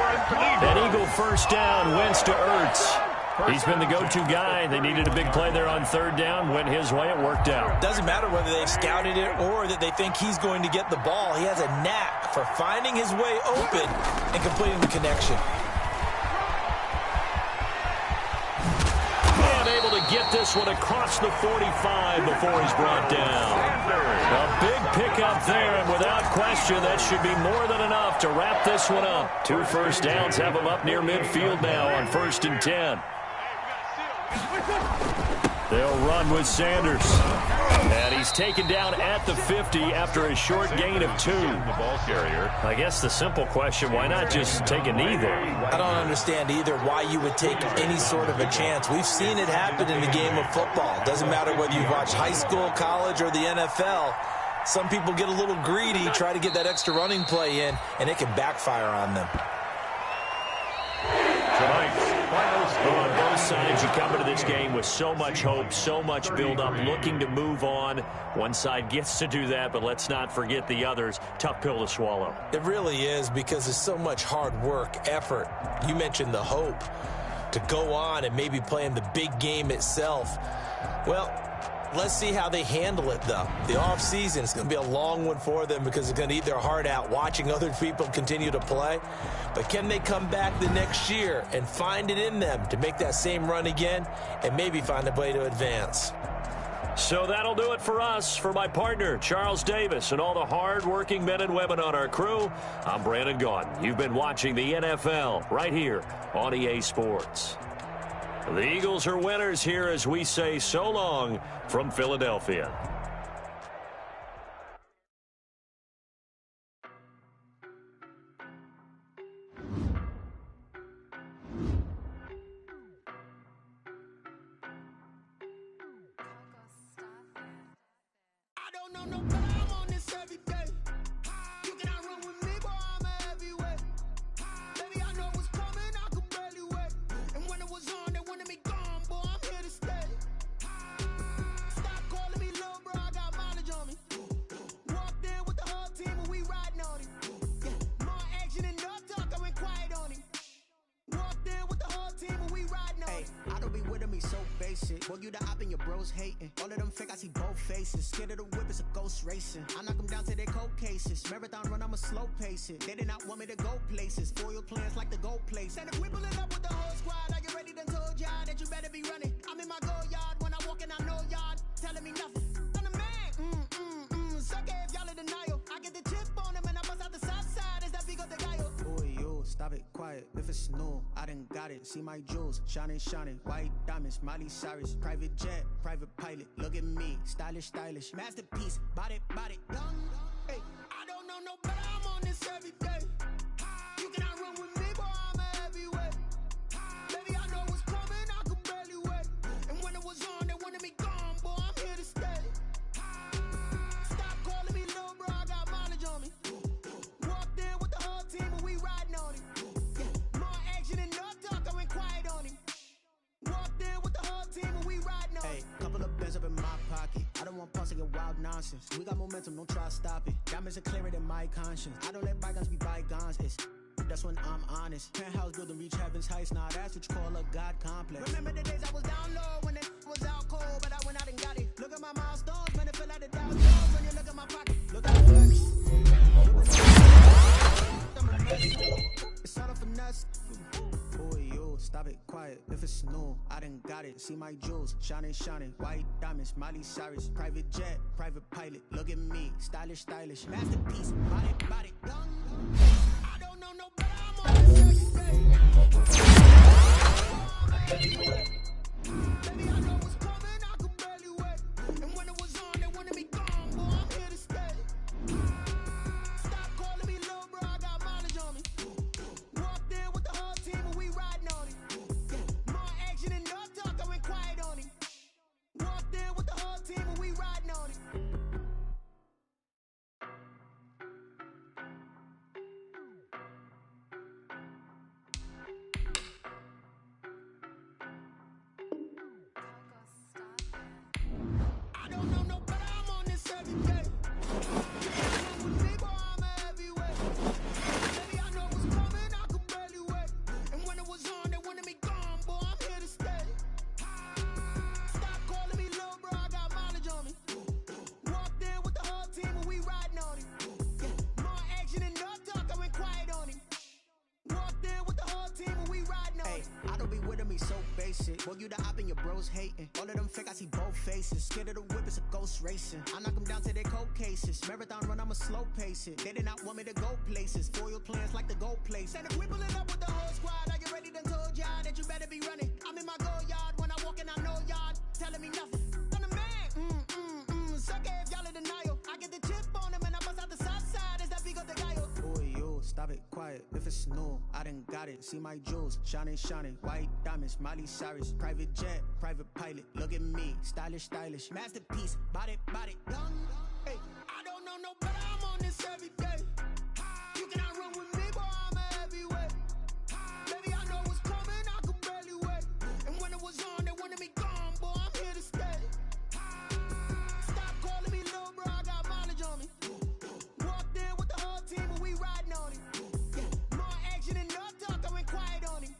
An Eagle first down, Wentz to Ertz. He's been the go-to guy. They needed a big play there on 3rd down. Went his way. It worked out. Doesn't matter whether they've scouted it or that they think he's going to get the ball. He has a knack for finding his way open and completing the connection. Able to get this one across the 45 before he's brought down. A big pickup there, and without question, that should be more than enough to wrap this one up. 2 first downs have him up near midfield now on 1st and 10. They'll run with Sanders. And he's taken down at the 50 after a short gain of 2. The ball carrier. I guess the simple question, why not just take a knee there? I don't understand either why you would take any sort of a chance. We've seen it happen in the game of football. Doesn't matter whether you've watched high school, college, or the NFL. Some people get a little greedy, try to get that extra running play in, and it can backfire on them. Tonight's final score. On both sides, you come into this game with so much hope, so much build-up, looking to move on. One side gets to do that, but let's not forget the others. Tough pill to swallow. It really is, because there's so much hard work, effort. You mentioned the hope to go on and maybe play in the big game itself. Well, let's see how they handle it, though. The offseason is going to be a long one for them because they're going to eat their heart out watching other people continue to play. But can they come back the next year and find it in them to make that same run again and maybe find a way to advance? So that'll do it for us. For my partner, Charles Davis, and all the hard-working men and women on our crew, I'm Brandon Gaudin. You've been watching the NFL right here on EA Sports. The Eagles are winners here as we say so long from Philadelphia. Boy, you the op and your bros hating. All of them fake, I see both faces. Scared of the whip, it's a ghost racing. I knock them down to their cold cases. Marathon run, I'ma slow pace it. They did not want me to go places. Foil plans like the gold place. And if we pulling up with the whole squad, are you ready? Done told y'all that you better be running. I'm in my go yard when I walk in, I know y'all telling me nothing. I'm the man. Suck it if y'all in denial. I get the chip on them and I bust out the south side. Is that big of the guy? Boy, yo, stop it, quiet. If it's new, I done got it. See my jewels, shining, shining. White diamonds, Miley Cyrus. Private jet, private pilot. Look at me, stylish, stylish. Masterpiece, body, young. Hey, I don't know no better. I'm on this every day. You cannot run with me, boy. I'm a heavyweight. Baby, I know what's coming. I could barely wait. And when it was on, they wanted me gone, boy. I'm here to stay. Stop calling me little bro. I got my wild nonsense. We got momentum, don't try to stop it. Diamonds are clearer than my conscience. I don't let bygones be bygones. That's when I'm honest. Penthouse building, reach heaven's heights. Nah, that's what you call a God complex. Remember the days I was down low when it was out cold, but I went out and got it. Look at my milestones, man, it feel like the Dow Jones when you look at my pocket. Look at the flex. It's all a finesse. Boy, you stop it, quiet. If it's new, I done got it. See my jewels, shining, shining. White diamonds, Miley Cyrus. Private jet, private pilot. Look at me, stylish, stylish. Masterpiece, body, body, done. I don't know no better. I'm on this baby, I know what's coming. I could barely wait. And when it was on, they wanted me gone. Boy, I'm here to stay. Stop calling me little bro. I got mileage on me. Walked in with the whole team and we riding on it. More action and no talk. I went quiet on it. Walked in with the whole team and we riding on it. I don't know no better, I'm on this every day. With me, boy, I'm a heavyweight. Baby, I know what's coming, I could barely wait. And when it was on, they wanted me gone, boy, I'm here to stay. Stop calling me little bro, I got mileage on me. Walked in with the whole team and we riding on it. More action and no talk, I went quiet on it. Walked in with the whole team and we riding on it. I don't be with me so basic. Boy, you the op and your bros hating. All of them fake, I see both faces. Scared of the whip, it's a ghost racing. I knock them down to their cold cases. Marathon run, I'ma slow pace it. They did not want me to go places. Foil plans like the gold place. And if we pulling up with the whole squad, I get ready done told y'all that you better be running. I'm in my go yard. When I walk in, I know y'all telling me nothing. I'm the man. Suck it if y'all in denial. I get the chip on them and I bust out the south side. Is that big of the guy? Boy, you stop it, quiet. If it's new, I done got it. See my jewels, shining, shining. White diamonds, Miley Cyrus. Private jet, private pilot. Look at me, stylish, stylish. Masterpiece, body, body, done. Hey, I don't know no better. I'm on this every day. You cannot run with me, boy. I'm a heavyweight. Baby, I know what's coming. I could barely wait. And when it was on, they wanted me gone, boy. I'm here to stay. Stop calling me little bro. I got mileage on me. Walked in with the whole team and we riding on it. More action and no talk. I went quiet on it.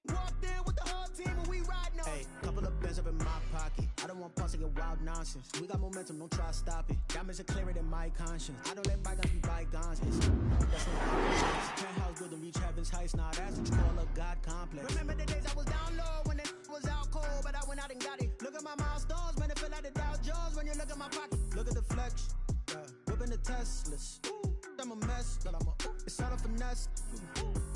Walked in with the whole team and we riding on it. Hey, couple of bands up in my pocket. I don't want pulse to get wild nonsense. We got momentum, don't try to stop it. Diamonds are clearer than my conscience. I don't let bygones be bygones. That's what I'm Penthouse building, reach heaven's heights. Nah, that's what you call a God complex. Remember the days I was down low when it was out cold, but I went out and got it. Look at my milestones, man, it feel like the Dow Jones when you look at my pocket. Look at the flex, whipping the Teslas. I'm a mess, but it's all a finesse.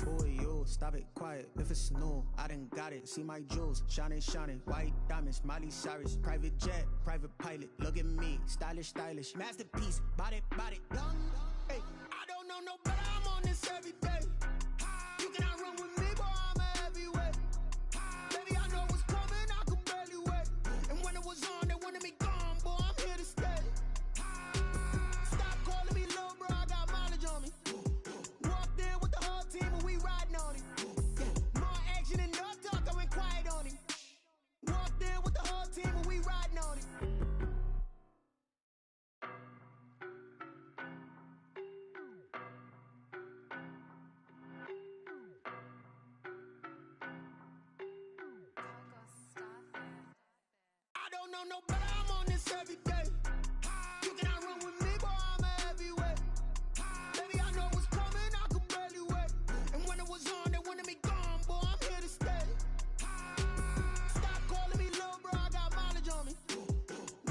Boy, you stop it, quiet. If it's new, I done got it. See my jewels, shining, shining. White diamonds, Miley Cyrus. Private jet, private pilot. Look at me, stylish, stylish. Masterpiece, body, body, done. Hey, I don't know no better. I'm on this every day. You cannot run with me, boy. I'm a heavyweight. Baby, I know what's coming. I could barely wait. And when it was on, they wanted me gone, boy. I'm here to stay. Stop calling me little bro. I got mileage on me. Walked in with the whole team and we riding on it. More action and no talk. I went quiet on it. Walked in with the whole team and we riding on it. I don't know no better. I'm on this every day. You cannot run with me, boy. I'm a heavyweight. Baby, I know what's coming. I could barely wait. And when it was on, they wanted me gone, boy. I'm here to stay. Stop calling me little bro. I got mileage on me.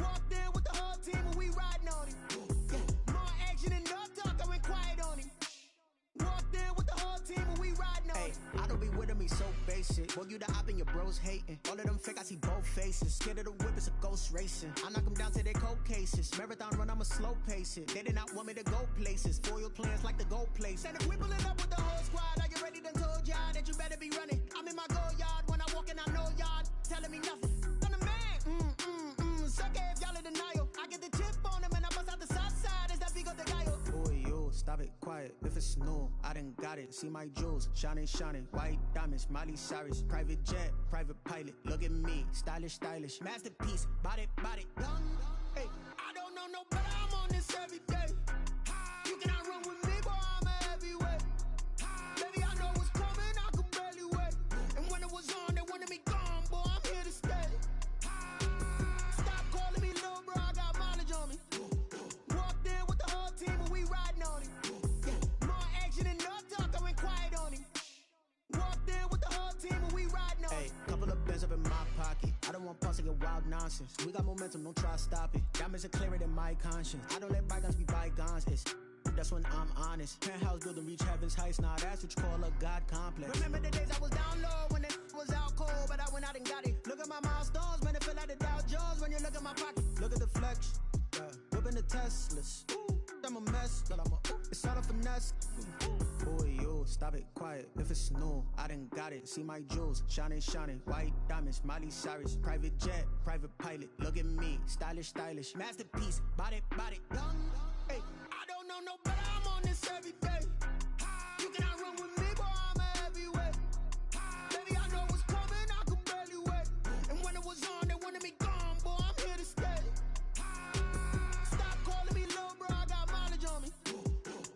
Walked in with the whole team and we riding on it. More action and no talk. I went quiet on it. Walked in with the whole team and we riding on it. I don't be with me so basic. Boy, you the op and your bros hating. All of them fake, I see both faces. Scared of the whip, it's a ghost racing. I knock them down to their cold cases. Marathon run, I'ma slow pace it. They did not want me to go places. Foil plans like the gold place. And if we pulling up with the whole squad, I get ready done told y'all that you better be running. I'm in my go yard. When I walk in, I know y'all telling me nothing. I'm the man. Suck it if y'all in denial. I get the chip on them and I bust out the south side. Is that big of the guy? Boy, you stop it, quiet. If it's new, I done got it. See my jewels, shining, shining. White diamonds, Miley Cyrus. Private jet, private pilot. Look at me, stylish, stylish. Masterpiece, body, body, done. Hey, I don't know every day. You cannot run with me, boy, I'm a heavyweight. Baby, I know what's coming, I could barely wait. And when it was on, they wanted me gone, boy, I'm here to stay. Stop calling me little bro, I got mileage on me. Walked in with the whole team and we riding on it. Yeah. More action than no talk, I went quiet on him. Walked in with the whole team and we riding on it. Couple of bands up in my pocket. I don't want pulse to get wild nonsense. We got momentum, don't try to stop it. Diamonds are clearer than my conscience. I don't let bygones be bygones. That's when I'm honest. Penthouse building, reach heaven's heights. Now that's what you call a God complex. Remember the days I was down low when it was out cold, but I went out and got it. Look at my milestones, man, it feel like the Dow Jones when you look at my pocket. Look at the flex, yeah. Whipping the Teslas. I'm a mess, but it's all a finesse. Boy, you stop it, quiet. If it's new, I done got it. See my jewels, shining, shining. White diamonds, Miley Cyrus. Private jet, private pilot. Look at me, stylish, stylish. Masterpiece, body, body. Young, hey, I don't know no better. I'm on this every day. You cannot run with me, boy, I'm a heavyweight. Baby, I know what's coming, I could barely wait. And when it was on, they wanted me gone, boy, I'm here to stay. Stop calling me little bro, I got mileage on me.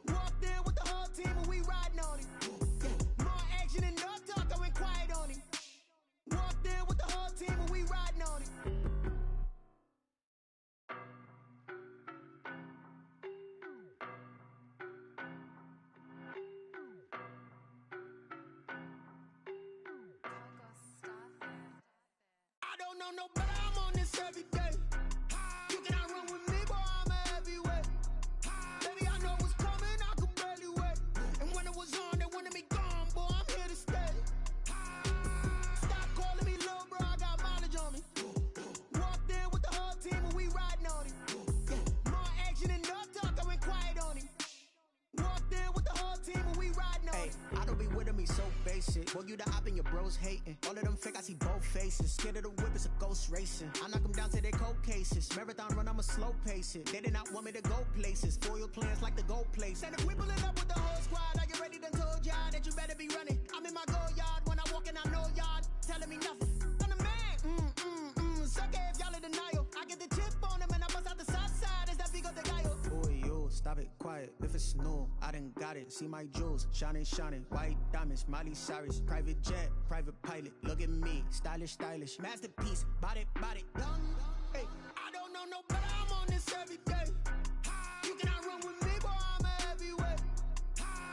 Walked in with the whole team and we riding on it. Yeah. More action than no talk, I went quiet on him. Walked in with the whole team and we riding on it. I don't know no better, I'm on this every day. You cannot run with me, boy, I'm a heavyweight. Baby, I know what's coming, I could barely wait. And when it was on, they wanted me gone, boy, I'm here to stay. Stop calling me little bro, I got mileage on me. Walked in with the whole team and we riding on it. Yeah. More action than no talk, I went quiet on him. Walked in with the whole team and we riding on it. I don't be with me so basic. Boy, you the op and your bros hating. All of them fake, I see both faces. Scared of the whip, it's a ghost racing. I knock them down to their cold cases. Marathon run, I'ma slow pace it. They did not want me to go places. Foil plans like the go place. And if we pulling up with the whole squad, are you ready? Done told y'all that you better be running. I'm in my go yard. When I walk in, I know y'all telling me nothing. I'm the man. Suck it if y'all in denial. I get the chip on them and I bust out the south side. Is that Vigo de Gallo? Boy, you stop it, quiet. If it's new, I done got it. See my jewels, shining, shining. White diamonds, Miley Cyrus. Private jet, private pilot. Look at me, stylish, stylish. Masterpiece, body, body. Young, hey, I don't know no better. I'm on this every day. You cannot run with me, boy, I'm a heavyweight.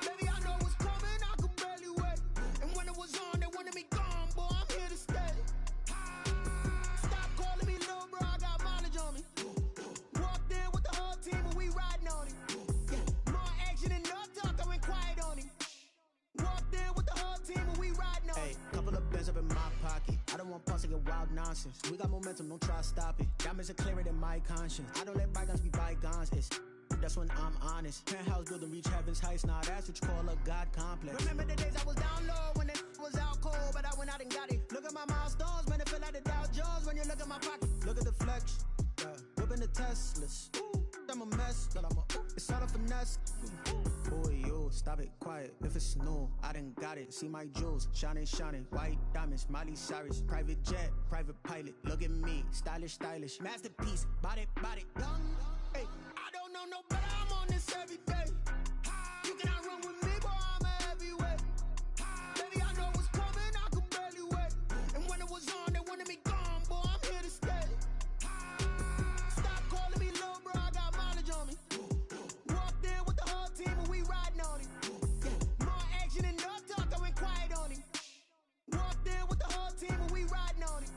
Baby, I know what's coming, I could barely wait. And when it was on, they wanted me gone, boy, I'm here to stay. Stop calling me little bro, I got mileage on me. Walked in with the whole team and we riding on it. Yeah. More action than no talk, I went quiet on him. Walked in with the whole team and we riding on it. Couple of bands up in my pocket. I don't want pulse to get wild nonsense. We got momentum, don't try to stop it. Diamonds are clearer than my conscience. I don't let bygones be bygones. That's when I'm honest. Penthouse building, reach heaven's heights. Now that's what you call a God complex. Remember the days I was down low when it was out cold, but I went out and got it. Look at my milestones, man, it feel like the Dow Jones when you look at my pocket. Look at the flex, yeah. Whipping the Teslas. I'm a mess, but it's all a finesse. Boy, you stop it, quiet. If it's new, I done got it. See my jewels, shining, shining. White diamonds, Miley Cyrus. Private jet, private pilot. Look at me, stylish, stylish. Masterpiece, body, body. Young, hey, I don't know no better. I'm on this every day. You cannot run with me, boy, I'm a heavyweight. Baby, I know what's coming, I could barely wait. And when it was on, they wanted me gone, boy, I'm here to stay. Stop calling me little bro, I got mileage on me. Walked in with the whole team and we riding on it. Yeah. More action than no talk, I went quiet on him. Walked in with the whole team and we riding on it.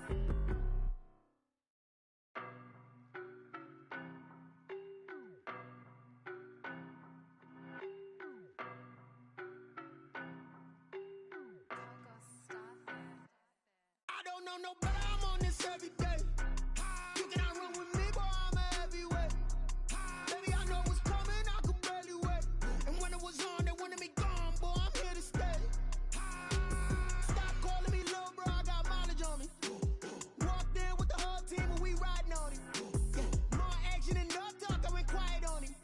I don't know no better, I'm on this every day. You cannot run with me, boy, I'm a heavyweight. Baby, I know what's coming, I could barely wait. And when it was on, they wanted me gone, boy, I'm here to stay. Stop calling me little bro, I got mileage on me. Walked in with the whole team and we riding on it. Yeah. More action than no talk, I went quiet on him.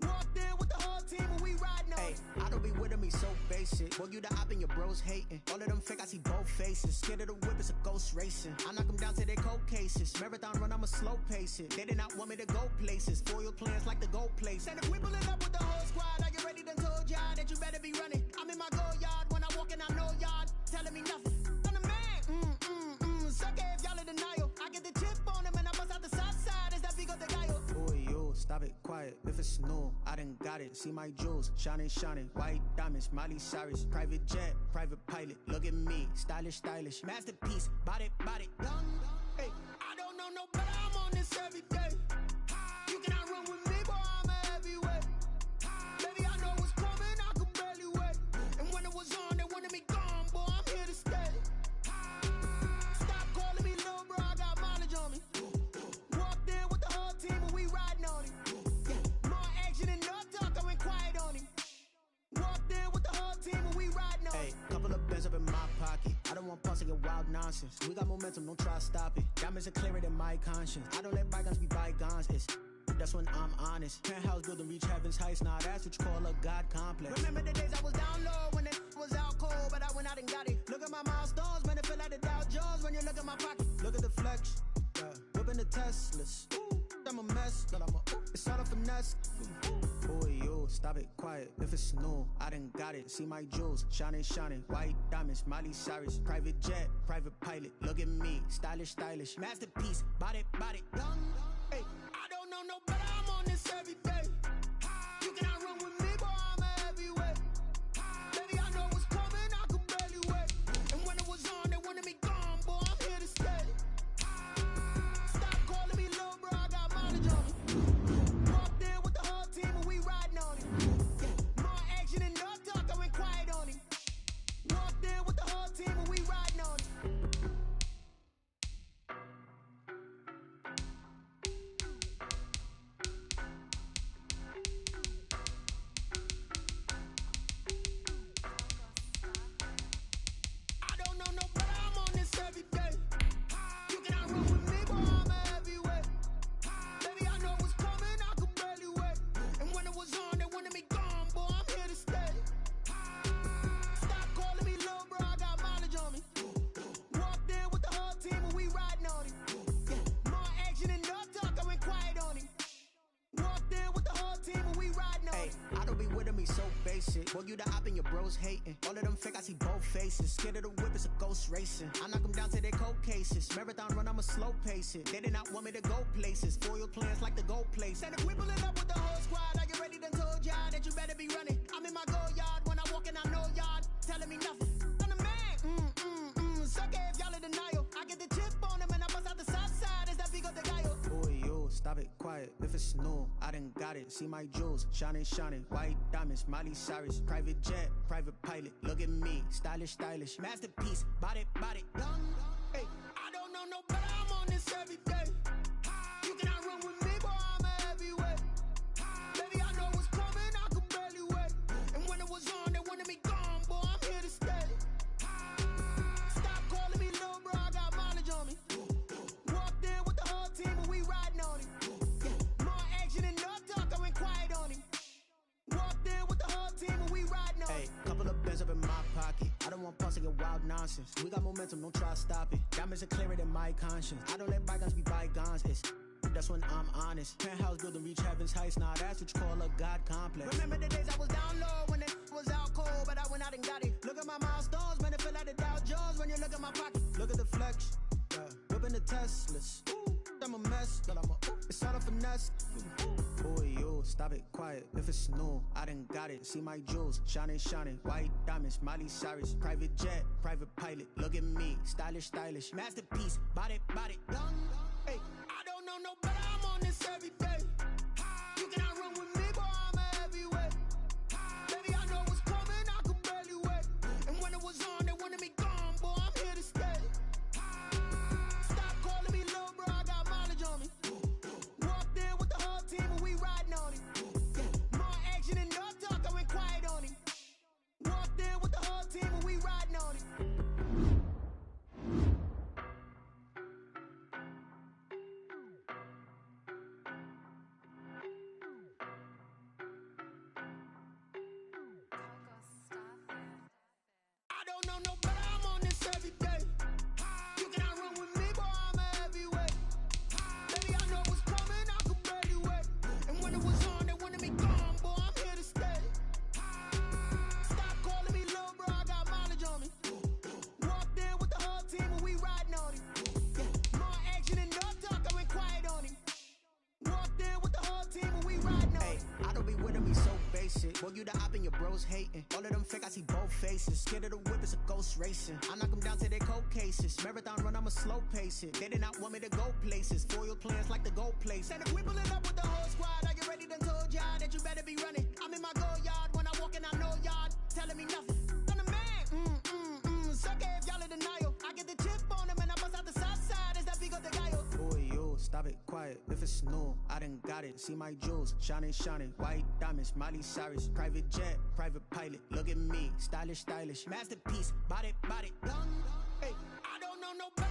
Walked in with the whole team and we riding on it. I don't be with me so basic. Boy, you the op and your bro bros hating. All of them fake, I see both faces. Scared of the whip, it's a ghost racing. I knock them down to their cold cases. Marathon run, I'ma slow pace it. They did not want me to go places. Foil plans like the gold place. And if we pulling up with the whole squad, are you ready? Done told y'all that you better be running. I'm in my go yard. When I walk in, I know y'all telling me nothing. I'm the man. Sucker if y'all in denial. I get the chip on them and I bust out the south side. Is that Vigo the guy? Boy, yo, stop it, quiet. If it's new, I done got it. See my jewels, shining, shining. White diamonds, Miley Cyrus. Private jet, private pilot. Look at me, stylish, stylish. Masterpiece, body, young. Hey, I don't know no better. I'm on this every day. You cannot run with me, boy. I'm a heavyweight. Baby, I know what's coming. I could barely wait. And when it was on, they wanted me gone, boy. I'm here to stay. Stop calling me little bro. I got mileage on me. Walked in with the whole team and we riding on it. Yeah, more action than no talk. I went quiet on him. Walked in with the whole team and we riding on it. Hey, couple of bands up in my pocket. I don't want pulse to get wild nonsense. We got momentum, don't try to stop it. Diamonds are clearer than my conscience. I don't let bygones be bygones. That's when I'm honest. Penthouse building reach heaven's heights. Now that's what you call a God complex. Remember the days I was down low when it was out cold, but I went out and got it. Look at my milestones, man, it feel like the Dow Jones when you look at my pocket. Look at the flex, whipping the Teslas. I'm a mess, but it's all a finesse. Boy, yo, stop it, quiet. If it's new, I done got it. See my jewels, shining, shining. White diamonds, Miley Cyrus. Private jet, private pilot. Look at me, stylish, stylish. Masterpiece, body, young. Hey, I don't know no better. I'm on this every day. You cannot run with me, boy. I'm a heavyweight. Baby, I know what's coming. I could barely wait. And when it was on, they wanted me gone, boy. I'm here to stay. Stop calling me little bro. I got mileage on me. Walked in with the whole team and we riding on it. Yeah, more action than no talk. I went quiet on him. Walked in with the whole team and we riding on it. Boy, you the op and your bros hating. All of them fake, I see both faces. Scared of the whip, it's a ghost racing. I knock them down to their cold cases. Marathon run, I'ma slow pace it. They did not want me to go places. Foil plans like the gold place. And if we pulling up with the whole squad, are you ready? Done told y'all that you better be running. I'm in my go yard. When I walk in, I know y'all telling me nothing. I'm the man. Sucker if y'all in denial. I get the chip on them and I bust out the south side. Is that Vigo the guy? Boy, yo, stop it, quiet. If it's new, I done got it. See my jewels, shining, shining. White diamonds, Miley Cyrus. Private jet, private pilot. Look at me, stylish, stylish. Masterpiece, body, young. Hey, I don't know no better. I'm on this every day. You cannot run with me, boy. I'm a heavyweight. Baby, I know what's coming. I could barely wait. And when it was on, they wanted me gone, boy. I'm here to stay. Stop calling me little bro. I got mileage on me. Walked in with the whole team and we riding on it. Yeah, more action than no talk. I went quiet on him. Walked in with the whole team and we riding on it. Hey, couple of bands up in my pocket. I don't want pulse to get wild nonsense. We got momentum, don't try to stop it. Diamonds are clearer than my conscience. I don't let bygones be bygones. That's when I'm honest. Penthouse building reach heaven's heights. Now that's what you call a God complex. Remember the days I was down low when it was out cold, but I went out and got it. Look at my milestones, man, it feel like the Dow Jones when you look at my pocket. Look at the flex, whipping the Teslas. I'm a mess, but it's all a finesse. Boy, yo, stop it, quiet. If it's new, I done got it. See my jewels, shining, shining. White diamonds, Miley Cyrus. Private jet, private pilot. Look at me, stylish, stylish. Masterpiece, body, young. Hey, I don't know no better. I'm on this every day. You cannot run with me, boy. I'm a heavyweight. Baby, I know what's coming. I could barely wait. And when it was on, they wanted me gone, boy. I'm here to stay. Stop calling me little bro. I got mileage on me. Walked in with the whole team and we riding on it. Yeah, more action than no talk. I went quiet on him. Walked in with the whole team and we riding on it. Boy, you the op and your bros hating. All of them fake, I see both faces. Scared of the whip, it's a ghost racing. I knock them down to their cold cases. Marathon run, I'ma slow pace it. They did not want me to go places. Foil plans like the go place. And if we pulling up with the whole squad, are you ready? Done told y'all that you better be running. I'm in my go yard when I walk in, I know y'all telling me nothing. I'm the man. Suck it if y'all in denial. I get the chip on them and I bust out the south side. Is that Vigo de Gallo? Boy, yo, stop it, quiet. If it's new, I done got it. See my jewels, shining, shining. White diamonds, Miley Cyrus. Private jet, private pilot. Look at me, stylish, stylish. Masterpiece, body, body. Hey, I don't know nobody.